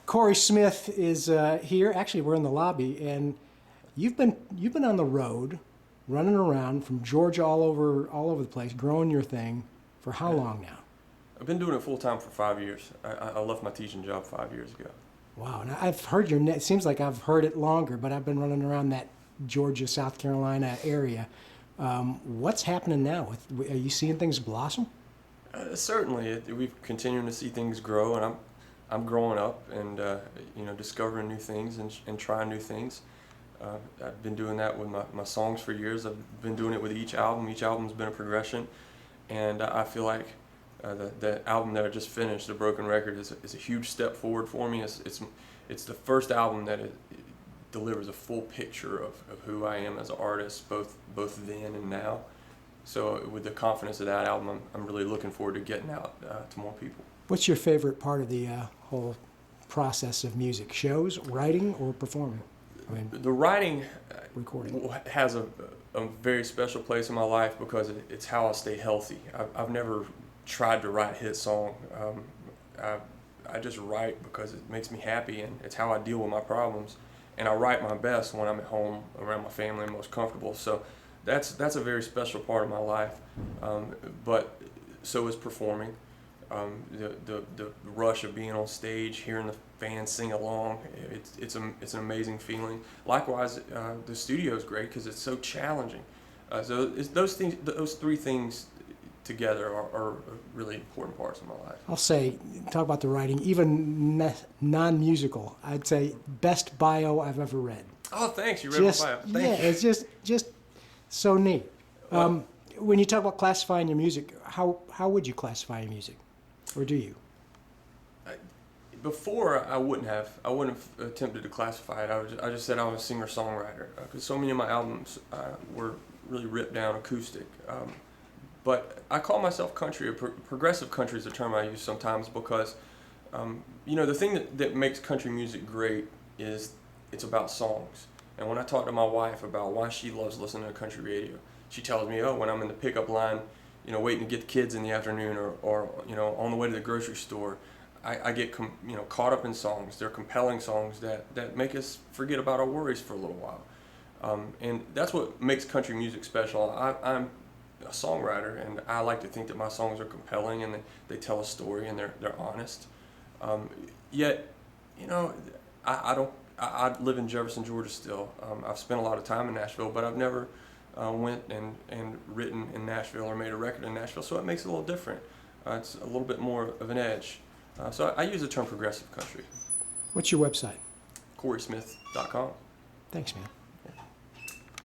Corey Smith is here. Actually, we're in the lobby, and you've been on the road, running around from Georgia all over the place, growing your thing. For how long now? I've been doing it full time for 5 years. I left my teaching job 5 years ago. Wow, and I've heard your name. It seems like I've heard it longer, but I've been running around that Georgia, South Carolina area. What's happening now? Are you seeing things blossom? Certainly, we're continuing to see things grow, and I'm growing up and discovering new things and trying new things. I've been doing that with my songs for years. I've been doing it with each album. Each album's been a progression, and I feel like the album that I just finished, The Broken Record, is a huge step forward for me. It's the first album that it delivers a full picture of who I am as an artist, both then and now. So with the confidence of that album, I'm really looking forward to getting out to more people. What's your favorite part of the whole process of music? Shows, writing, or performing? I mean, the writing recording has a very special place in my life because it's how I stay healthy. I've never tried to write a hit song. I just write because it makes me happy, and it's how I deal with my problems. And I write my best when I'm at home around my family and most comfortable. So that's a very special part of my life. But so is performing. The rush of being on stage, hearing the fans sing along, it's an amazing feeling. Likewise, the studio is great because it's so challenging. So those three things together are really important parts of my life. I'll say, talk about the writing, even non-musical, I'd say best bio I've ever read. Oh, thanks. You read my bio. Thank you. It's just so neat. When you talk about classifying your music, how would you classify your music? Or do you? Before, I wouldn't have attempted to classify it. I just said I was a singer-songwriter because so many of my albums were really ripped down acoustic. But I call myself country. Progressive country is a term I use sometimes because, the thing that makes country music great is it's about songs. And when I talk to my wife about why she loves listening to country radio, she tells me, when I'm in the pickup line, waiting to get the kids in the afternoon or on the way to the grocery store, I get caught up in songs. They're compelling songs that make us forget about our worries for a little while. And that's what makes country music special. I'm a songwriter, and I like to think that my songs are compelling and they tell a story and they're honest. Yet, I live in Jefferson, Georgia still. I've spent a lot of time in Nashville, but I've never went and written in Nashville or made a record in Nashville, so it makes it a little different. It's a little bit more of an edge. So I use the term progressive country. What's your website? CoreySmith.com. Thanks, man.